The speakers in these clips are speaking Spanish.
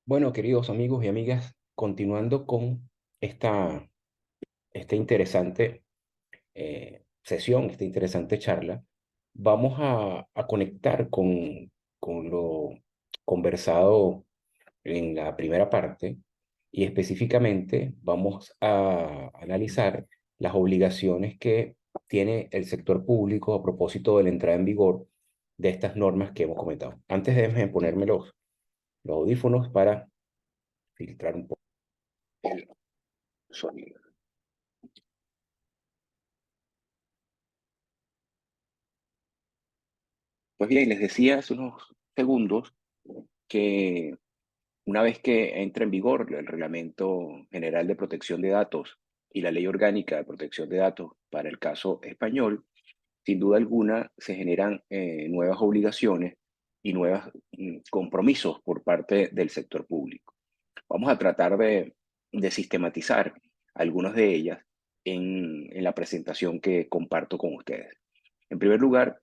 Bueno, queridos amigos y amigas, continuando con esta, esta interesante sesión, esta interesante charla, vamos a conectar con lo conversado en la primera parte y específicamente vamos a analizar las obligaciones que tiene el sector público a propósito de la entrada en vigor de estas normas que hemos comentado. Antes déjenme ponerme los audífonos para filtrar un poco el sonido. Pues bien, les decía hace unos segundos que una vez que entre en vigor el Reglamento General de Protección de Datos y la Ley Orgánica de Protección de Datos para el caso español, sin duda alguna se generan nuevas obligaciones y nuevos compromisos por parte del sector público. Vamos a tratar de sistematizar algunas de ellas en la presentación que comparto con ustedes. En primer lugar,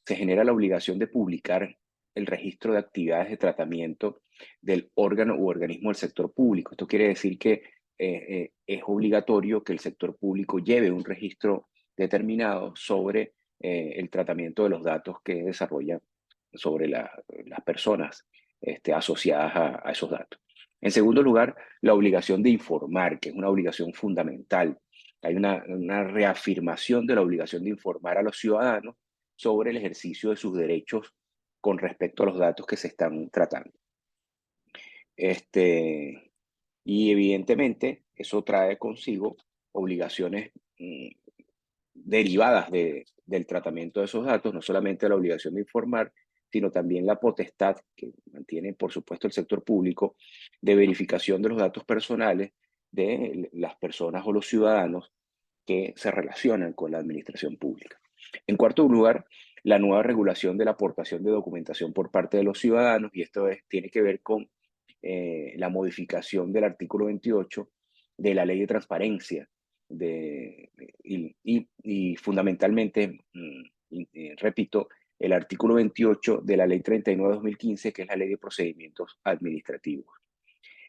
se genera la obligación de publicar el registro de actividades de tratamiento del órgano u organismo del sector público. Esto quiere decir que es obligatorio que el sector público lleve un registro determinado sobre el tratamiento de los datos que desarrolla sobre las personas asociadas a esos datos. En segundo lugar, la obligación de informar, que es una obligación fundamental. Hay una reafirmación de la obligación de informar a los ciudadanos sobre el ejercicio de sus derechos con respecto a los datos que se están tratando. Este, y evidentemente eso trae consigo obligaciones derivadas del tratamiento de esos datos, no solamente la obligación de informar, sino también la potestad que mantiene, por supuesto, el sector público de verificación de los datos personales de las personas o los ciudadanos que se relacionan con la administración pública. En cuarto lugar, la nueva regulación de la aportación de documentación por parte de los ciudadanos, y esto tiene que ver con la modificación del artículo 28 de la Ley de Transparencia y fundamentalmente, repito, el artículo 28 de la Ley 39/2015, que es la Ley de Procedimientos Administrativos.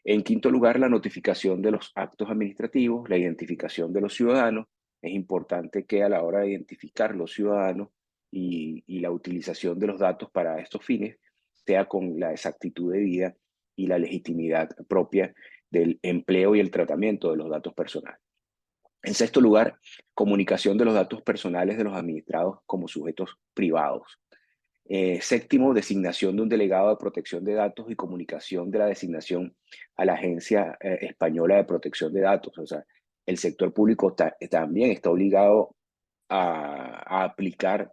En quinto lugar, la notificación de los actos administrativos, la identificación de los ciudadanos. Es importante que a la hora de identificar los ciudadanos y la utilización de los datos para estos fines sea con la exactitud debida y la legitimidad propia del empleo y el tratamiento de los datos personales. En sexto lugar, comunicación de los datos personales de los administrados como sujetos privados. Séptimo, designación de un delegado de protección de datos y comunicación de la designación a la Agencia Española de Protección de Datos. O sea, el sector público también está obligado a aplicar,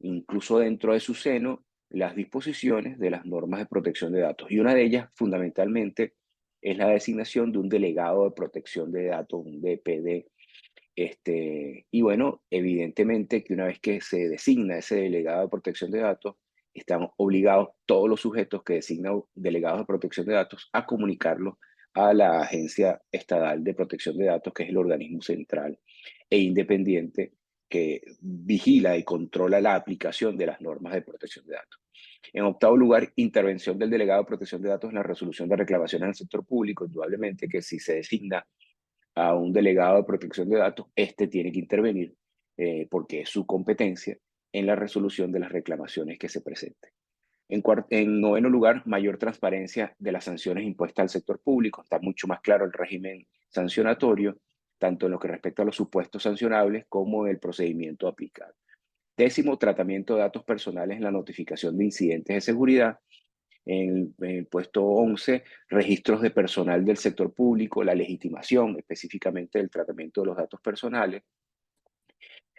incluso dentro de su seno, las disposiciones de las normas de protección de datos. Y una de ellas, fundamentalmente, es la designación de un delegado de protección de datos, un DPD. Y bueno, evidentemente que una vez que se designa ese delegado de protección de datos, están obligados todos los sujetos que designan delegados de protección de datos a comunicarlo a la Agencia Estatal de Protección de Datos, que es el organismo central e independiente que vigila y controla la aplicación de las normas de protección de datos. En octavo lugar, intervención del delegado de protección de datos en la resolución de reclamaciones en el sector público. Indudablemente que si se designa a un delegado de protección de datos, este tiene que intervenir porque es su competencia en la resolución de las reclamaciones que se presenten. En noveno lugar, mayor transparencia de las sanciones impuestas al sector público. Está mucho más claro el régimen sancionatorio, tanto en lo que respecta a los supuestos sancionables como el procedimiento aplicado. Décimo, tratamiento de datos personales en la notificación de incidentes de seguridad. En el puesto 11, registros de personal del sector público, la legitimación específicamente del tratamiento de los datos personales.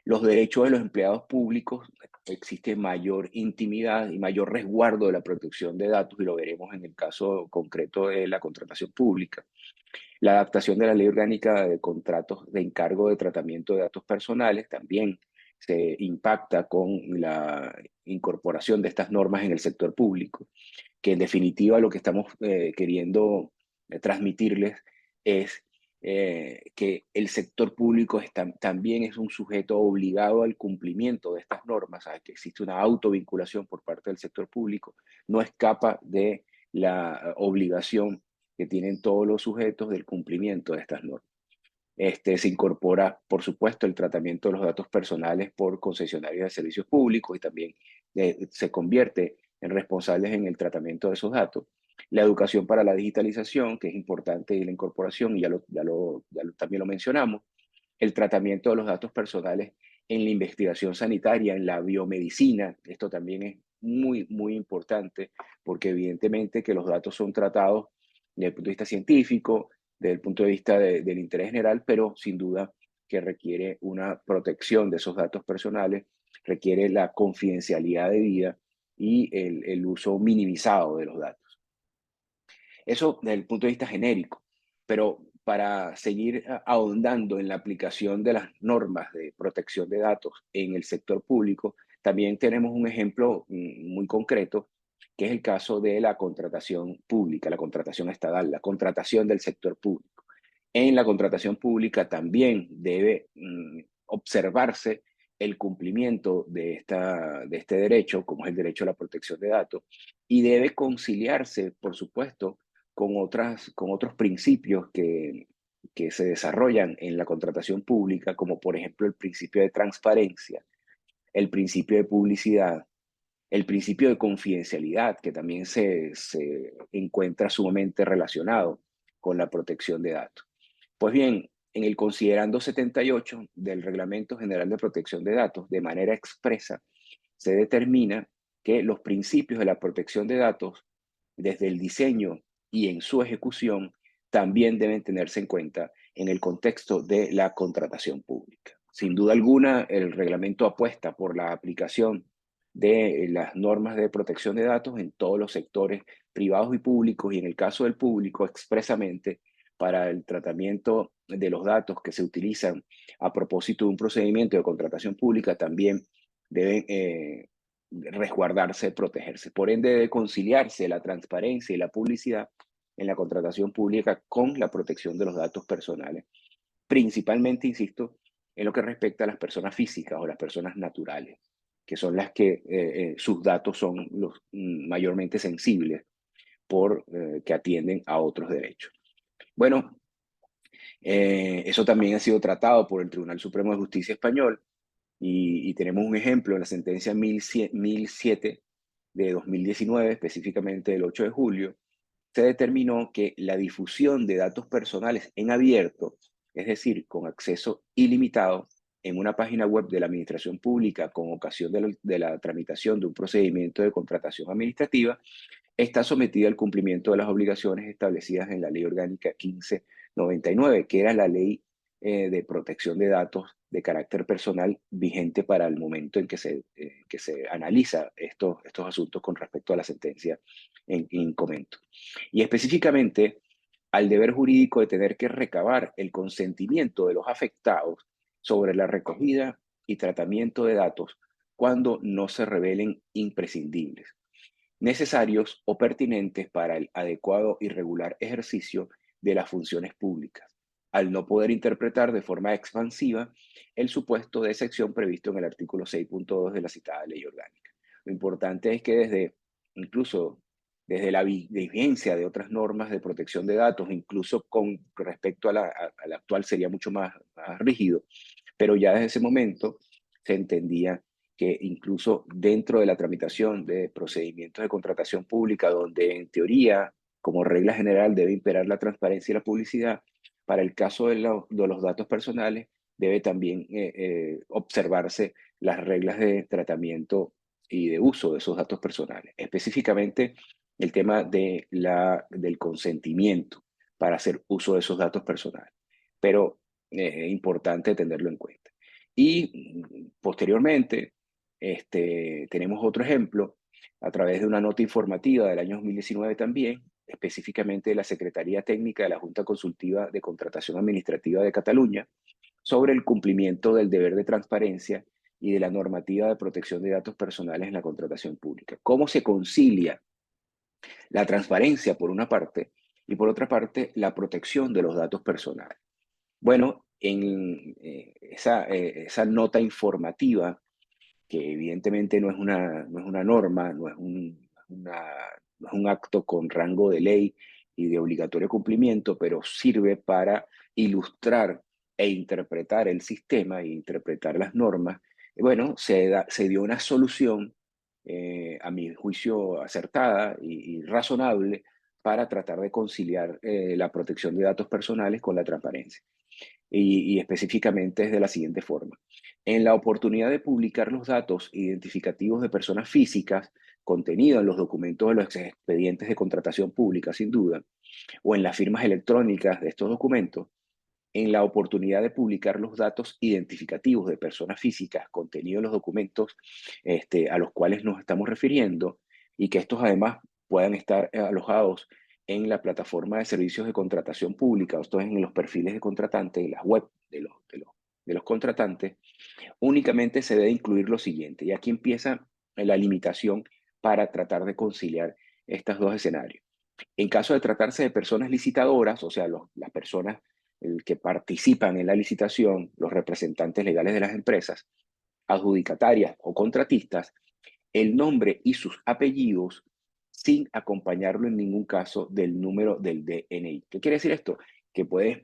Los derechos de los empleados públicos, existe mayor intimidad y mayor resguardo de la protección de datos, y lo veremos en el caso concreto de la contratación pública. La adaptación de la Ley Orgánica de Contratos de Encargo de Tratamiento de Datos Personales también se impacta con la incorporación de estas normas en el sector público, que en definitiva lo que estamos queriendo transmitirles es que el sector público también es un sujeto obligado al cumplimiento de estas normas, ¿sabes? Que existe una autovinculación por parte del sector público, no escapa de la obligación que tienen todos los sujetos del cumplimiento de estas normas. Se incorpora, por supuesto, el tratamiento de los datos personales por concesionarios de servicios públicos y también se convierte en responsables en el tratamiento de esos datos. La educación para la digitalización, que es importante, y la incorporación, y también lo mencionamos. El tratamiento de los datos personales en la investigación sanitaria, en la biomedicina. Esto también es muy, muy importante porque evidentemente que los datos son tratados desde el punto de vista científico, desde el punto de vista del interés general, pero sin duda que requiere una protección de esos datos personales, requiere la confidencialidad de vida y el uso minimizado de los datos. Eso desde el punto de vista genérico, pero para seguir ahondando en la aplicación de las normas de protección de datos en el sector público, también tenemos un ejemplo muy concreto, que es el caso de la contratación pública, la contratación estatal, la contratación del sector público. En la contratación pública también debe observarse el cumplimiento de este derecho, como es el derecho a la protección de datos, y debe conciliarse, por supuesto, con otros principios que se desarrollan en la contratación pública, como por ejemplo el principio de transparencia, el principio de publicidad, el principio de confidencialidad, que también se encuentra sumamente relacionado con la protección de datos. Pues bien, en el considerando 78 del Reglamento General de Protección de Datos, de manera expresa, se determina que los principios de la protección de datos, desde el diseño y en su ejecución, también deben tenerse en cuenta en el contexto de la contratación pública. Sin duda alguna, el reglamento apuesta por la aplicación de las normas de protección de datos en todos los sectores privados y públicos, y en el caso del público expresamente para el tratamiento de los datos que se utilizan a propósito de un procedimiento de contratación pública también deben resguardarse, protegerse. Por ende, debe conciliarse la transparencia y la publicidad en la contratación pública con la protección de los datos personales, principalmente, insisto, en lo que respecta a las personas físicas o las personas naturales, que son las que sus datos son los mayormente sensibles que atienden a otros derechos. Bueno, eso también ha sido tratado por el Tribunal Supremo de Justicia español y tenemos un ejemplo en la sentencia 1007 de 2019, específicamente del 8 de julio, se determinó que la difusión de datos personales en abierto, es decir, con acceso ilimitado, en una página web de la Administración Pública con ocasión de la tramitación de un procedimiento de contratación administrativa, está sometida al cumplimiento de las obligaciones establecidas en la Ley Orgánica 1599, que era la ley de protección de datos de carácter personal vigente para el momento en que se analiza estos asuntos con respecto a la sentencia en comento. Y específicamente al deber jurídico de tener que recabar el consentimiento de los afectados sobre la recogida y tratamiento de datos cuando no se revelen imprescindibles, necesarios o pertinentes para el adecuado y regular ejercicio de las funciones públicas, al no poder interpretar de forma expansiva el supuesto de excepción previsto en el artículo 6.2 de la citada ley orgánica. Lo importante es que incluso desde la vigencia de otras normas de protección de datos, incluso con respecto a la actual sería mucho más rígido, pero ya desde ese momento se entendía que incluso dentro de la tramitación de procedimientos de contratación pública, donde en teoría, como regla general, debe imperar la transparencia y la publicidad, para el caso de los datos personales, debe también observarse las reglas de tratamiento y de uso de esos datos personales. Específicamente, el tema del consentimiento para hacer uso de esos datos personales. Pero es importante tenerlo en cuenta. Y posteriormente, tenemos otro ejemplo a través de una nota informativa del año 2019 también, específicamente de la Secretaría Técnica de la Junta Consultiva de Contratación Administrativa de Cataluña, sobre el cumplimiento del deber de transparencia y de la normativa de protección de datos personales en la contratación pública. ¿Cómo se concilia la transparencia por una parte y por otra parte la protección de los datos personales? Bueno, en esa nota informativa, que evidentemente no es una norma, no es un acto con rango de ley y de obligatorio cumplimiento, pero sirve para ilustrar e interpretar el sistema e interpretar las normas. Bueno, se dio una solución, a mi juicio, acertada y razonable para tratar de conciliar la protección de datos personales con la transparencia. Y específicamente es de la siguiente forma. En la oportunidad de publicar los datos identificativos de personas físicas, contenido en los documentos de los expedientes de contratación pública, sin duda, o en las firmas electrónicas de estos documentos, en la oportunidad de publicar los datos identificativos de personas físicas, contenido en los documentos a los cuales nos estamos refiriendo, y que estos además puedan estar alojados en la plataforma de servicios de contratación pública, esto es en los perfiles de contratantes, en las web de los contratantes, únicamente se debe incluir lo siguiente. Y aquí empieza la limitación para tratar de conciliar estos dos escenarios. En caso de tratarse de personas licitadoras, o sea, las personas que participan en la licitación, los representantes legales de las empresas, adjudicatarias o contratistas, el nombre y sus apellidos sin acompañarlo en ningún caso del número del DNI. ¿Qué quiere decir esto? Que puedes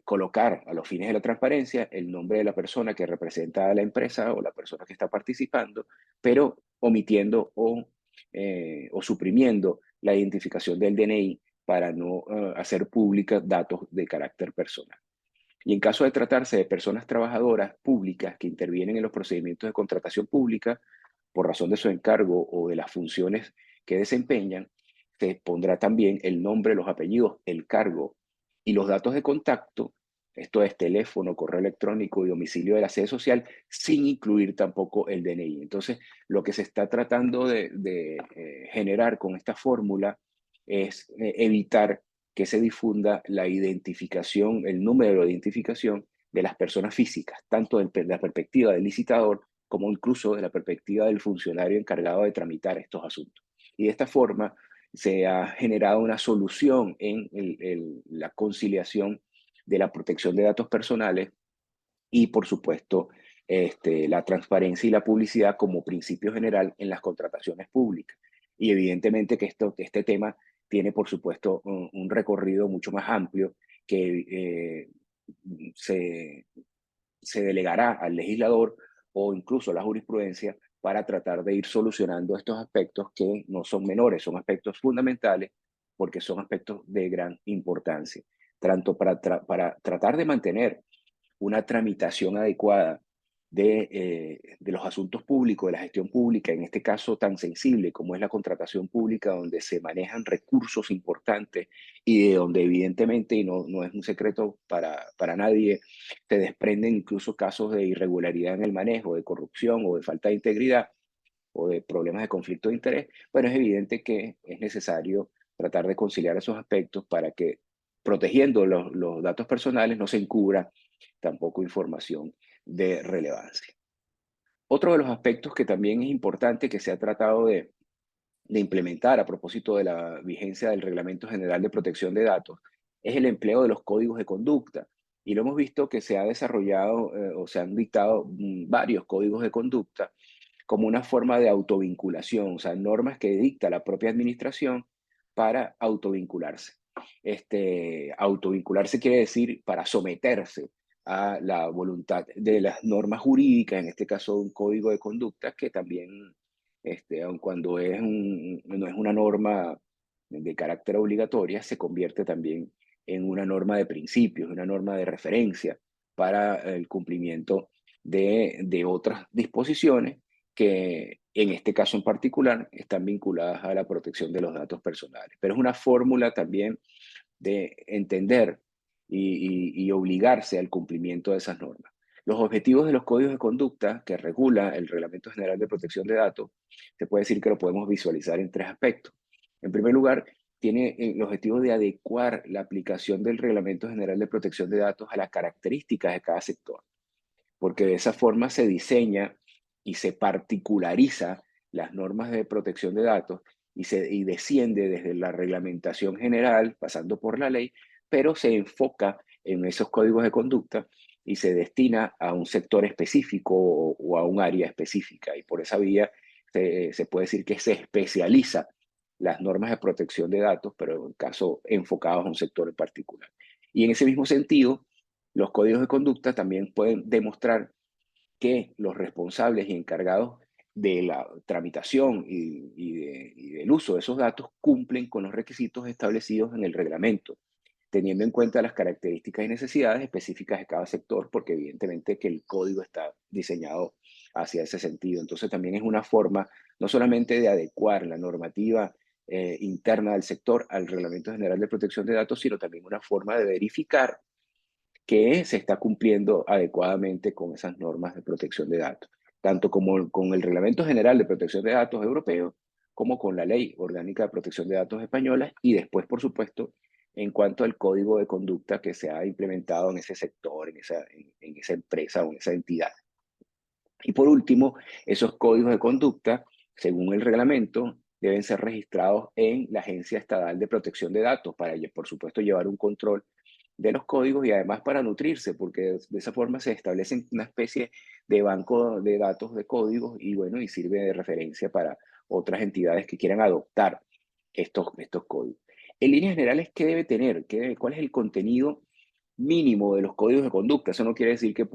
colocar a los fines de la transparencia el nombre de la persona que representa a la empresa o la persona que está participando, pero omitiendo o suprimiendo la identificación del DNI para no hacer públicas datos de carácter personal. Y en caso de tratarse de personas trabajadoras públicas que intervienen en los procedimientos de contratación pública por razón de su encargo o de las funciones que desempeñan, se pondrá también el nombre, los apellidos, el cargo y los datos de contacto, esto es teléfono, correo electrónico y domicilio de la sede social, sin incluir tampoco el DNI. Entonces, lo que se está tratando de generar con esta fórmula es evitar que se difunda la identificación, el número de identificación de las personas físicas, tanto desde la perspectiva del licitador como incluso de la perspectiva del funcionario encargado de tramitar estos asuntos. Y de esta forma se ha generado una solución en la conciliación de la protección de datos personales y, por supuesto, la transparencia y la publicidad como principio general en las contrataciones públicas. Y evidentemente que este tema tiene, por supuesto, un recorrido mucho más amplio que se, se delegará al legislador o incluso a la jurisprudencia para tratar de ir solucionando estos aspectos que no son menores, son aspectos fundamentales porque son aspectos de gran importancia, tanto para tratar de mantener una tramitación adecuada de los asuntos públicos, de la gestión pública, en este caso tan sensible como es la contratación pública, donde se manejan recursos importantes y de donde evidentemente, y no es un secreto para nadie, se desprenden incluso casos de irregularidad en el manejo, de corrupción o de falta de integridad o de problemas de conflicto de interés. Bueno, es evidente que es necesario tratar de conciliar esos aspectos para que, protegiendo los datos personales, no se encubra tampoco información de relevancia. Otro de los aspectos que también es importante que se ha tratado de implementar a propósito de la vigencia del Reglamento General de Protección de Datos es el empleo de los códigos de conducta. Y lo hemos visto que se ha desarrollado o se han dictado varios códigos de conducta como una forma de autovinculación, o sea, normas que dicta la propia administración para autovincularse. Autovincularse quiere decir para someterse a la voluntad de las normas jurídicas, en este caso un código de conducta que también, aun cuando no es una norma de carácter obligatoria, se convierte también en una norma de principios, una norma de referencia para el cumplimiento de otras disposiciones que en este caso en particular están vinculadas a la protección de los datos personales. Pero es una fórmula también de entender y obligarse al cumplimiento de esas normas. Los objetivos de los códigos de conducta que regula el Reglamento General de Protección de Datos, se puede decir que lo podemos visualizar en tres aspectos. En primer lugar, tiene el objetivo de adecuar la aplicación del Reglamento General de Protección de Datos a las características de cada sector, porque de esa forma se diseña y se particulariza las normas de protección de datos y desciende desde la reglamentación general, pasando por la ley, pero se enfoca en esos códigos de conducta y se destina a un sector específico o a un área específica. Y por esa vía se puede decir que se especializa las normas de protección de datos, pero en caso enfocados a un sector en particular. Y en ese mismo sentido, los códigos de conducta también pueden demostrar que los responsables y encargados de la tramitación y del uso de esos datos cumplen con los requisitos establecidos en el reglamento, teniendo en cuenta las características y necesidades específicas de cada sector, porque evidentemente que el código está diseñado hacia ese sentido. Entonces también es una forma no solamente de adecuar la normativa interna del sector al Reglamento General de Protección de Datos, sino también una forma de verificar que se está cumpliendo adecuadamente con esas normas de protección de datos, tanto como con el Reglamento General de Protección de Datos europeo, como con la Ley Orgánica de Protección de Datos española, y después, por supuesto, en cuanto al código de conducta que se ha implementado en ese sector, en esa empresa o en esa entidad. Y por último, esos códigos de conducta, según el reglamento, deben ser registrados en la Agencia Estatal de Protección de Datos para, por supuesto, llevar un control de los códigos y además para nutrirse, porque de esa forma se establecen una especie de banco de datos de códigos y bueno, y sirve de referencia para otras entidades que quieran adoptar estos códigos. En líneas generales, ¿qué debe tener? ¿Cuál es el contenido mínimo de los códigos de conducta? Eso no quiere decir que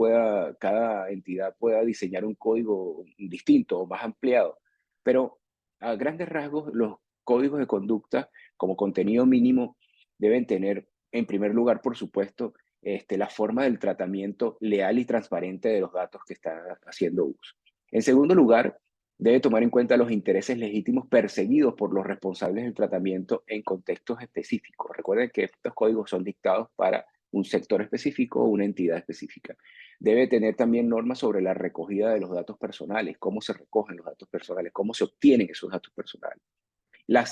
cada entidad pueda diseñar un código distinto o más ampliado, pero a grandes rasgos los códigos de conducta como contenido mínimo deben tener, en primer lugar, por supuesto, la forma del tratamiento leal y transparente de los datos que está haciendo uso. En segundo lugar, debe tomar en cuenta los intereses legítimos perseguidos por los responsables del tratamiento en contextos específicos. Recuerden que estos códigos son dictados para un sector específico o una entidad específica. Debe tener también normas sobre la recogida de los datos personales, cómo se recogen los datos personales, cómo se obtienen esos datos personales. La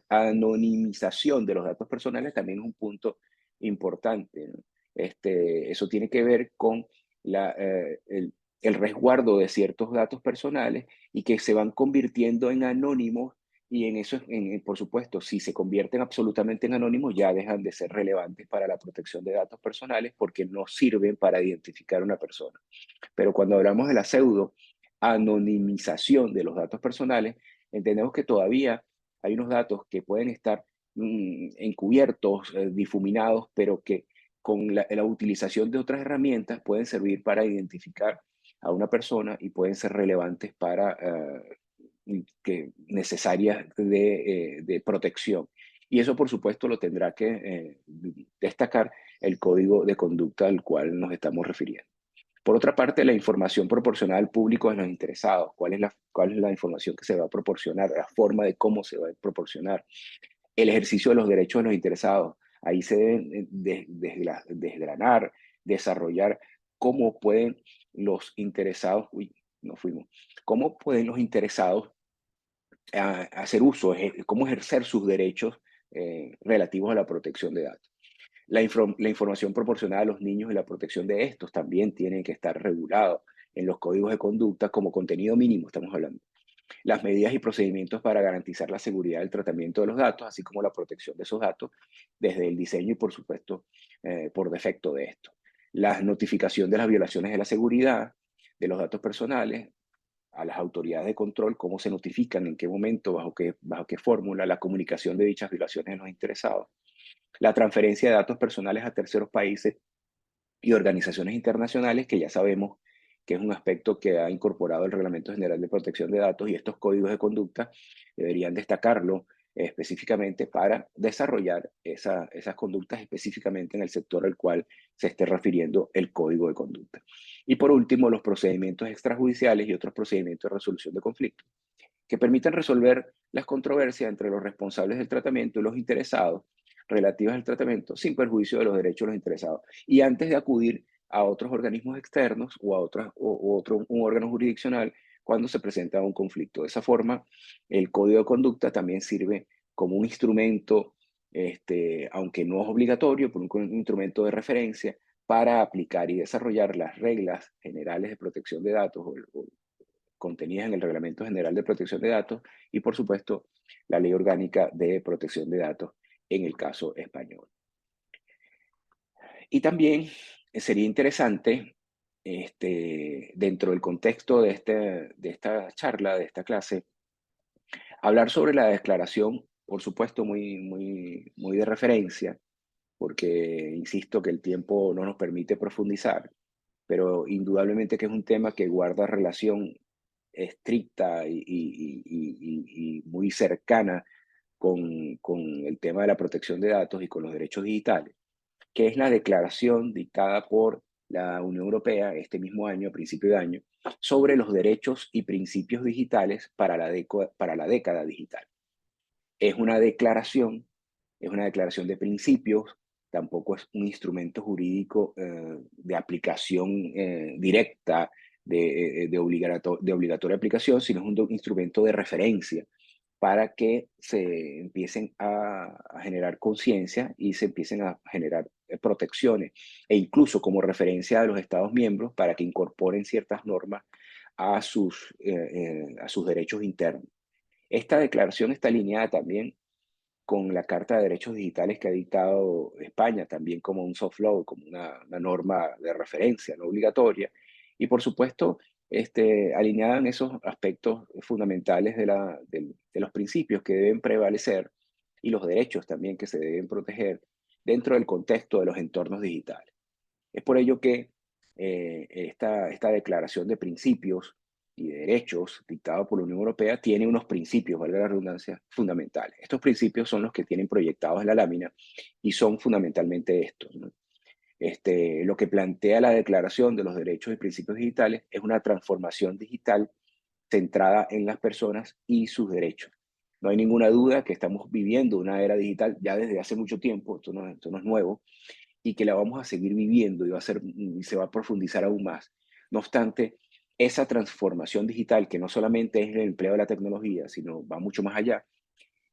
anonimización de los datos personales también es un punto importante, ¿no? Eso tiene que ver con la, el resguardo de ciertos datos personales y que se van convirtiendo en anónimos y en eso, por supuesto, si se convierten absolutamente en anónimos, ya dejan de ser relevantes para la protección de datos personales porque no sirven para identificar a una persona. Pero cuando hablamos de la pseudo anonimización de los datos personales, entendemos que todavía hay unos datos que pueden estar encubiertos, difuminados, pero que con la utilización de otras herramientas pueden servir para identificar a una persona y pueden ser relevantes para necesarias de protección. Y eso, por supuesto, lo tendrá que destacar el código de conducta al cual nos estamos refiriendo. Por otra parte, la información proporcionada al público de los interesados. ¿Cuál es la información que se va a proporcionar? La forma de cómo se va a proporcionar. El ejercicio de los derechos de los interesados. Ahí se deben desgranar, desarrollar cómo pueden los interesados, cómo pueden los interesados hacer uso, cómo ejercer sus derechos relativos a la protección de datos. La información proporcionada a los niños y la protección de estos también tienen que estar regulados en los códigos de conducta como contenido mínimo, estamos hablando. Las medidas y procedimientos para garantizar la seguridad del tratamiento de los datos, así como la protección de esos datos desde el diseño y, por supuesto, por defecto de esto. La notificación de las violaciones de la seguridad de los datos personales a las autoridades de control, cómo se notifican, en qué momento, bajo qué fórmula, la comunicación de dichas violaciones a los interesados, la transferencia de datos personales a terceros países y organizaciones internacionales, que ya sabemos que es un aspecto que ha incorporado el Reglamento General de Protección de Datos y estos códigos de conducta deberían destacarlo específicamente para desarrollar esas conductas específicamente en el sector al cual se esté refiriendo el código de conducta. Y por último, los procedimientos extrajudiciales y otros procedimientos de resolución de conflictos que permitan resolver las controversias entre los responsables del tratamiento y los interesados relativas al tratamiento sin perjuicio de los derechos de los interesados. Y antes de acudir a otros organismos externos o a un órgano jurisdiccional cuando se presenta un conflicto. De esa forma, el código de conducta también sirve como un instrumento, aunque no es obligatorio, pero un instrumento de referencia para aplicar y desarrollar las reglas generales de protección de datos o contenidas en el Reglamento General de Protección de Datos y, por supuesto, la Ley Orgánica de Protección de Datos en el caso español. Y también sería interesante, dentro del contexto de esta charla, de esta clase, Hablar sobre la declaración, por supuesto, muy de referencia, porque insisto que el tiempo no nos permite profundizar, pero indudablemente que es un tema que guarda relación estricta y muy cercana con el tema de la protección de datos y con los derechos digitales, que es la declaración dictada por la Unión Europea este mismo año, a principio de año, sobre los derechos y principios digitales para la década digital. Es una declaración, es una declaración de principios, tampoco es un instrumento jurídico de aplicación directa, de obligatoria aplicación, sino es un instrumento de referencia para que se empiecen a generar conciencia y se empiecen a generar protecciones, e incluso como referencia de los Estados miembros para que incorporen ciertas normas a sus derechos internos. Esta declaración está alineada también con la Carta de Derechos Digitales que ha dictado España, también como un soft law, como una norma de referencia no obligatoria, y por supuesto alineada en esos aspectos fundamentales de los principios que deben prevalecer y los derechos también que se deben proteger dentro del contexto de los entornos digitales. Es por ello que esta declaración de principios y de derechos dictada por la Unión Europea tiene unos principios, valga la redundancia, fundamentales. Estos principios son los que tienen proyectados en la lámina y son fundamentalmente estos, ¿no? Lo que plantea la Declaración de los Derechos y Principios Digitales es una transformación digital centrada en las personas y sus derechos. No hay ninguna duda que estamos viviendo una era digital ya desde hace mucho tiempo, esto no es nuevo, y que la vamos a seguir viviendo y, y se va a profundizar aún más. No obstante, esa transformación digital, que no solamente es el empleo de la tecnología, sino va mucho más allá,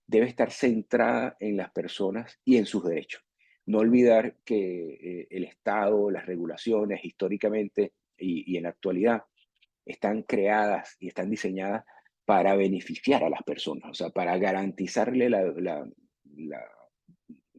debe estar centrada en las personas y en sus derechos. No olvidar que el Estado, las regulaciones, históricamente y en la actualidad, están creadas y están diseñadas para beneficiar a las personas, o sea, para garantizarle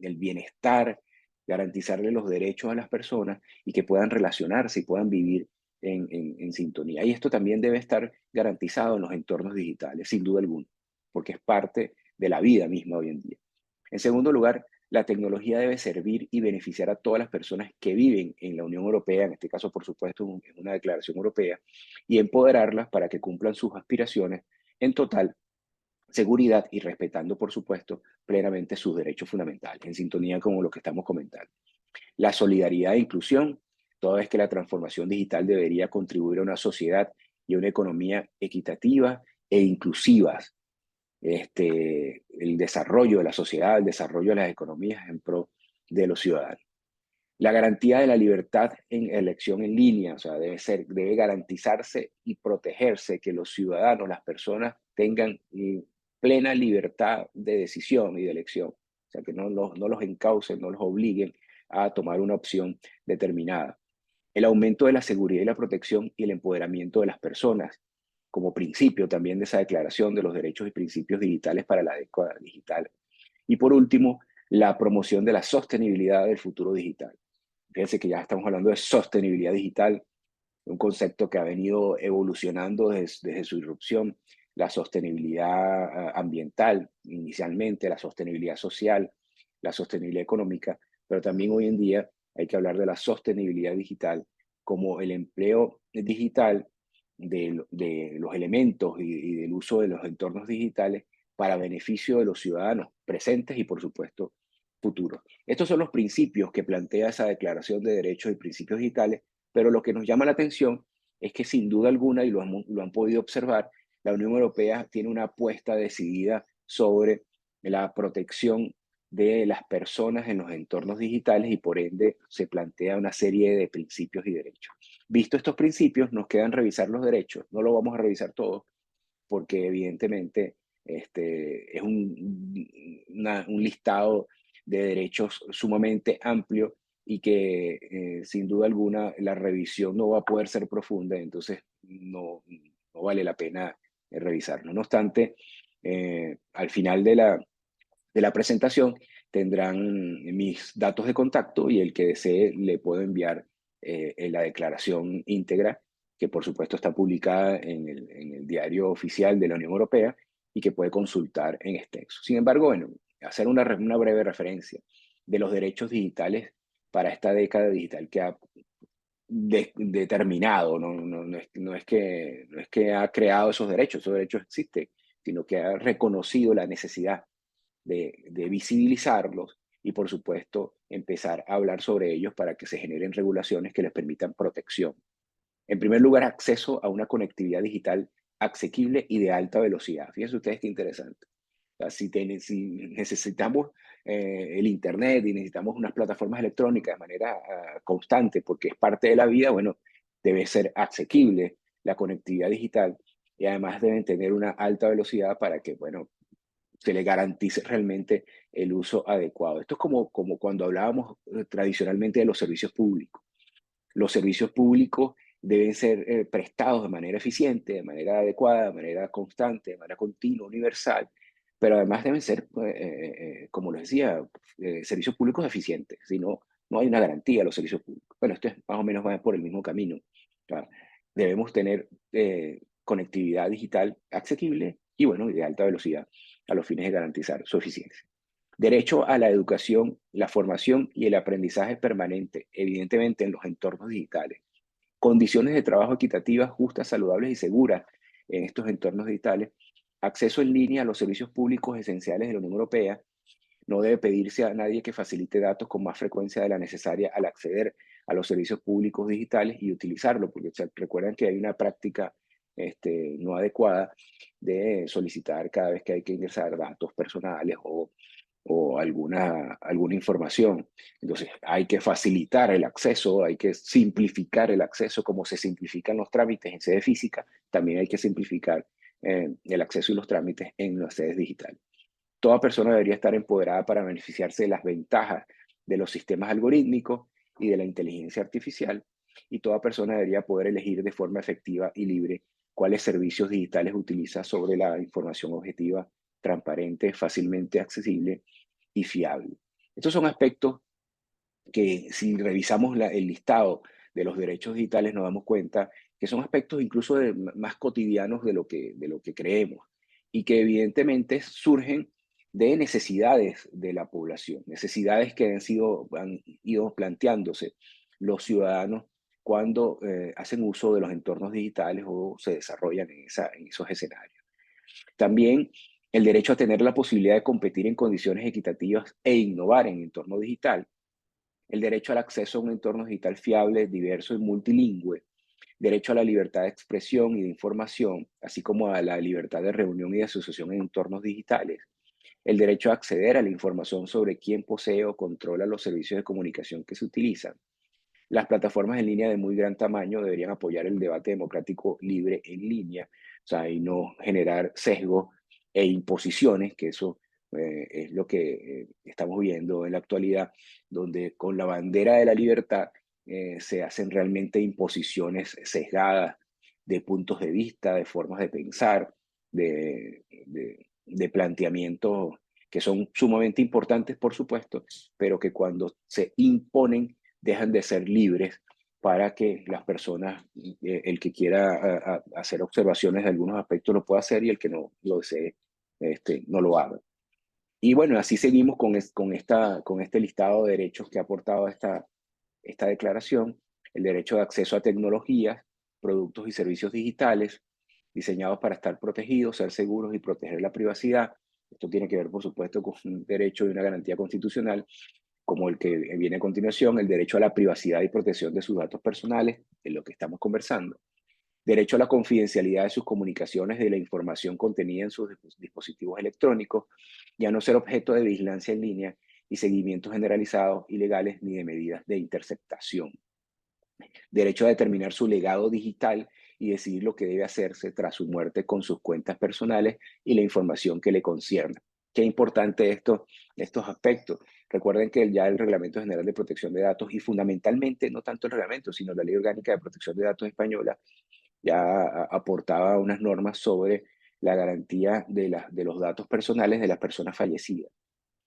el bienestar, garantizarle los derechos a las personas y que puedan relacionarse y puedan vivir en sintonía. Y esto también debe estar garantizado en los entornos digitales, sin duda alguna, porque es parte de la vida misma hoy en día. En segundo lugar, la tecnología debe servir y beneficiar a todas las personas que viven en la Unión Europea, en este caso, por supuesto, es una declaración europea, y empoderarlas para que cumplan sus aspiraciones en total seguridad y respetando, por supuesto, plenamente sus derechos fundamentales, en sintonía con lo que estamos comentando. La solidaridad e inclusión, toda vez que la transformación digital debería contribuir a una sociedad y a una economía equitativa e inclusivas. El desarrollo de la sociedad, el desarrollo de las economías en pro de los ciudadanos. La garantía de la libertad en elección en línea, o sea, debe garantizarse y protegerse que los ciudadanos, las personas, tengan plena libertad de decisión y de elección. O sea, que no los encaucen, no los obliguen a tomar una opción determinada. El aumento de la seguridad y la protección y el empoderamiento de las personas, como principio también de esa declaración de los derechos y principios digitales para la década digital. Y por último, la promoción de la sostenibilidad del futuro digital. Fíjense que ya estamos hablando de sostenibilidad digital, un concepto que ha venido evolucionando desde su irrupción. La sostenibilidad ambiental, inicialmente, la sostenibilidad social, la sostenibilidad económica, pero también hoy en día hay que hablar de la sostenibilidad digital como el empleo digital de los elementos y del uso de los entornos digitales para beneficio de los ciudadanos presentes y, por supuesto, futuros. Estos son los principios que plantea esa Declaración de Derechos y Principios Digitales, pero lo que nos llama la atención es que sin duda alguna, y lo han podido observar, la Unión Europea tiene una apuesta decidida sobre la protección de las personas en los entornos digitales y por ende se plantea una serie de principios y derechos. Visto estos principios, nos quedan revisar los derechos. No lo vamos a revisar todos porque evidentemente es un listado de derechos sumamente amplio y que sin duda alguna la revisión no va a poder ser profunda, entonces no vale la pena revisarlo. No obstante, al final de la presentación tendrán mis datos de contacto y el que desee le puedo enviar la declaración íntegra, que por supuesto está publicada en el diario oficial de la Unión Europea y que puede consultar en extenso. Sin embargo, bueno, hacer una breve referencia de los derechos digitales para esta década digital que ha determinado, no es que ha creado esos derechos existen, sino que ha reconocido la necesidad de visibilizarlos y, por supuesto, empezar a hablar sobre ellos para que se generen regulaciones que les permitan protección. En primer lugar, acceso a una conectividad digital asequible y de alta velocidad. Fíjense ustedes qué interesante. O sea, si necesitamos el Internet y necesitamos unas plataformas electrónicas de manera constante, porque es parte de la vida, bueno, debe ser asequible la conectividad digital y además deben tener una alta velocidad para que, bueno, se le garantice realmente el uso adecuado. Esto es como cuando hablábamos tradicionalmente de los servicios públicos. Los servicios públicos deben ser prestados de manera eficiente, de manera adecuada, de manera constante, de manera continua, universal, pero además deben ser, como les decía, servicios públicos eficientes, si no, no hay una garantía de los servicios públicos. Bueno, esto es más o menos va por el mismo camino. O sea, debemos tener conectividad digital asequible y, bueno, y de alta velocidad a los fines de garantizar su eficiencia. Derecho a la educación, la formación y el aprendizaje permanente, evidentemente en los entornos digitales. Condiciones de trabajo equitativas, justas, saludables y seguras en estos entornos digitales. Acceso en línea a los servicios públicos esenciales de la Unión Europea. No debe pedirse a nadie que facilite datos con más frecuencia de la necesaria al acceder a los servicios públicos digitales y utilizarlo, porque recuerdan que hay una práctica no adecuada de solicitar cada vez que hay que ingresar datos personales o alguna información. Entonces, hay que facilitar el acceso, hay que simplificar el acceso, como se simplifican los trámites en sede física, también hay que simplificar el acceso y los trámites en las sedes digitales. Toda persona debería estar empoderada para beneficiarse de las ventajas de los sistemas algorítmicos y de la inteligencia artificial, y toda persona debería poder elegir de forma efectiva y libre cuáles servicios digitales utiliza sobre la información objetiva, transparente, fácilmente accesible y fiable. Estos son aspectos que si revisamos el listado de los derechos digitales nos damos cuenta que son aspectos incluso más cotidianos de lo que creemos y que evidentemente surgen de necesidades de la población, necesidades que han ido planteándose los ciudadanos cuando hacen uso de los entornos digitales o se desarrollan en esos escenarios. También el derecho a tener la posibilidad de competir en condiciones equitativas e innovar en entorno digital, el derecho al acceso a un entorno digital fiable, diverso y multilingüe, derecho a la libertad de expresión y de información, así como a la libertad de reunión y de asociación en entornos digitales, el derecho a acceder a la información sobre quién posee o controla los servicios de comunicación que se utilizan. Las plataformas en línea de muy gran tamaño deberían apoyar el debate democrático libre en línea, o sea, y no generar sesgos e imposiciones, que eso es lo que estamos viendo en la actualidad, donde con la bandera de la libertad se hacen realmente imposiciones sesgadas de puntos de vista, de formas de pensar, de planteamientos que son sumamente importantes, por supuesto, pero que cuando se imponen dejan de ser libres para que las personas, el que quiera hacer observaciones de algunos aspectos lo pueda hacer y el que no lo desee, no lo haga. Y bueno, así seguimos con este listado de derechos que ha aportado esta declaración: el derecho de acceso a tecnologías, productos y servicios digitales diseñados para estar protegidos, ser seguros y proteger la privacidad. Esto tiene que ver, por supuesto, con un derecho y una garantía constitucional, como el que viene a continuación, el derecho a la privacidad y protección de sus datos personales, de lo que estamos conversando, derecho a la confidencialidad de sus comunicaciones, de la información contenida en sus dispositivos electrónicos, y a no ser objeto de vigilancia en línea y seguimientos generalizados, ilegales ni de medidas de interceptación. Derecho a determinar su legado digital y decidir lo que debe hacerse tras su muerte con sus cuentas personales y la información que le concierne. Qué importante estos aspectos. Recuerden que ya el Reglamento General de Protección de Datos, y fundamentalmente no tanto el reglamento, sino la Ley Orgánica de Protección de Datos española, ya aportaba unas normas sobre la garantía de los datos personales de las personas fallecidas,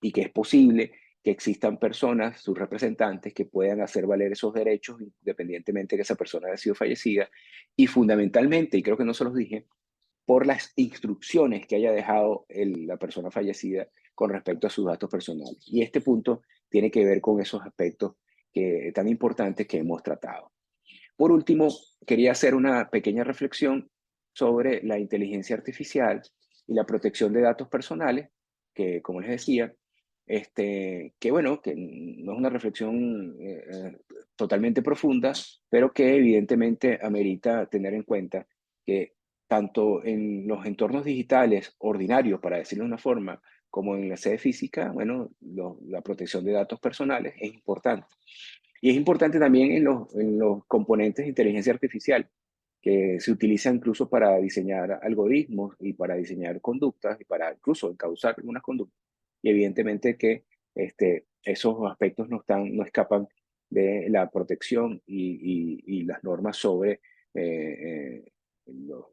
y que es posible que existan personas, sus representantes, que puedan hacer valer esos derechos independientemente de que esa persona haya sido fallecida. Y fundamentalmente, y creo que no se los dije, por las instrucciones que haya dejado la persona fallecida con respecto a sus datos personales. Y este punto tiene que ver con esos aspectos tan importantes que hemos tratado. Por último, quería hacer una pequeña reflexión sobre la inteligencia artificial y la protección de datos personales, que como les decía, que bueno, que no es una reflexión totalmente profunda, pero que evidentemente amerita tener en cuenta que tanto en los entornos digitales ordinarios, para decirlo de una forma, como en la sede física, bueno, la protección de datos personales es importante. Y es importante también en los componentes de inteligencia artificial, que se utilizan incluso para diseñar algoritmos y para diseñar conductas y para incluso encauzar algunas conductas. Y evidentemente que esos aspectos no escapan de la protección y las normas sobre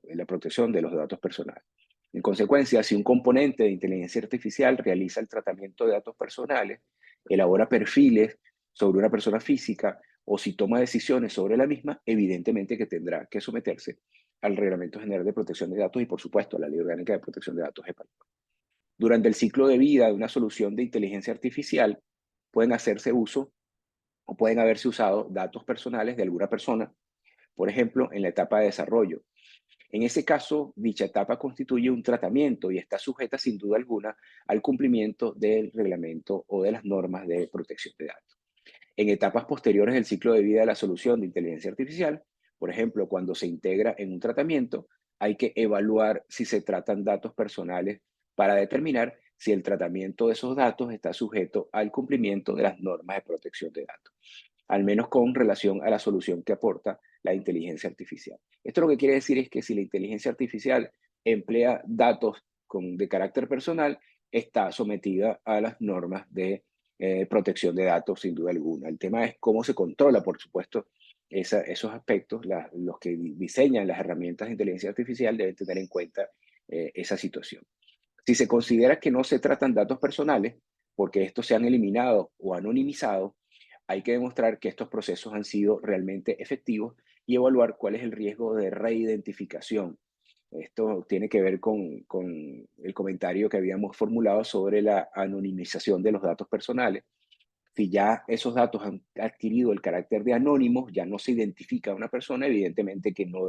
la protección de los datos personales. En consecuencia, si un componente de inteligencia artificial realiza el tratamiento de datos personales, elabora perfiles sobre una persona física o si toma decisiones sobre la misma, evidentemente que tendrá que someterse al Reglamento General de Protección de Datos y, por supuesto, a la Ley Orgánica de Protección de Datos española. Durante el ciclo de vida de una solución de inteligencia artificial, pueden hacerse uso o pueden haberse usado datos personales de alguna persona, por ejemplo, en la etapa de desarrollo. En ese caso, dicha etapa constituye un tratamiento y está sujeta sin duda alguna al cumplimiento del reglamento o de las normas de protección de datos. En etapas posteriores del ciclo de vida de la solución de inteligencia artificial, por ejemplo, cuando se integra en un tratamiento, hay que evaluar si se tratan datos personales para determinar si el tratamiento de esos datos está sujeto al cumplimiento de las normas de protección de datos, al menos con relación a la solución que aporta la inteligencia artificial. Esto lo que quiere decir es que si la inteligencia artificial emplea datos de carácter personal, está sometida a las normas de protección de datos, sin duda alguna. El tema es cómo se controla, por supuesto, esos aspectos. Los que diseñan las herramientas de inteligencia artificial deben tener en cuenta esa situación. Si se considera que no se tratan datos personales, porque estos se han eliminado o anonimizado, hay que demostrar que estos procesos han sido realmente efectivos y evaluar cuál es el riesgo de reidentificación. Esto tiene que ver con el comentario que habíamos formulado sobre la anonimización de los datos personales. Si ya esos datos han adquirido el carácter de anónimos, ya no se identifica a una persona, evidentemente que no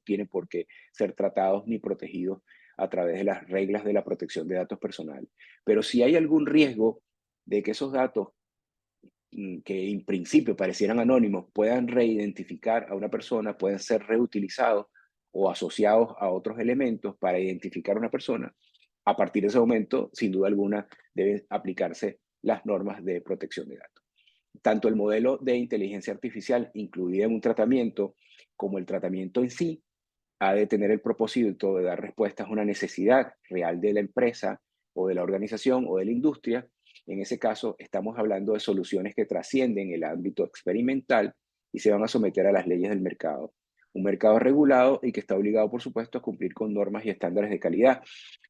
tienen por qué ser tratados ni protegidos a través de las reglas de la protección de datos personales. Pero si hay algún riesgo de que esos datos que en principio parecieran anónimos puedan reidentificar a una persona, pueden ser reutilizados o asociados a otros elementos para identificar a una persona, a partir de ese momento, sin duda alguna, deben aplicarse las normas de protección de datos. Tanto el modelo de inteligencia artificial incluida en un tratamiento como el tratamiento en sí ha de tener el propósito de dar respuestas a una necesidad real de la empresa o de la organización o de la industria. En ese caso, estamos hablando de soluciones que trascienden el ámbito experimental y se van a someter a las leyes del mercado. Un mercado regulado y que está obligado, por supuesto, a cumplir con normas y estándares de calidad.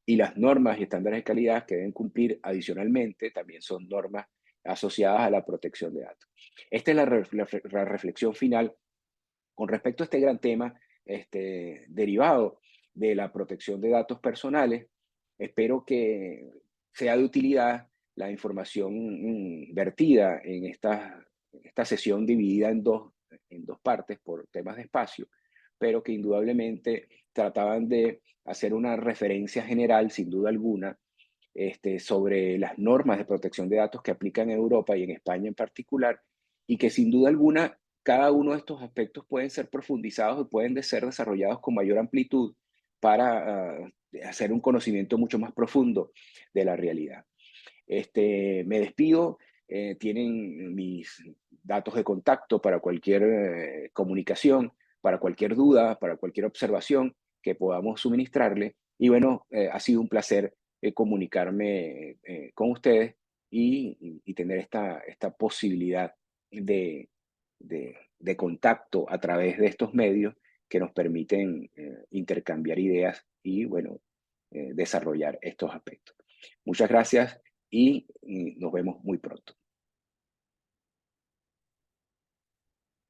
Y las normas y estándares de calidad que deben cumplir adicionalmente también son normas asociadas a la protección de datos. Esta es la reflexión final con respecto a este gran tema derivado de la protección de datos personales. Espero que sea de utilidad la información vertida en esta sesión dividida en dos partes por temas de espacio, pero que indudablemente trataban de hacer una referencia general, sin duda alguna, sobre las normas de protección de datos que aplican en Europa y en España en particular, y que sin duda alguna cada uno de estos aspectos pueden ser profundizados y pueden ser desarrollados con mayor amplitud para hacer un conocimiento mucho más profundo de la realidad. Me despido, tienen mis datos de contacto para cualquier comunicación, para cualquier duda, para cualquier observación que podamos suministrarle. Y bueno, ha sido un placer comunicarme con ustedes y tener esta posibilidad de, de contacto a través de estos medios que nos permiten intercambiar ideas y, bueno, desarrollar estos aspectos. Muchas gracias y nos vemos muy pronto.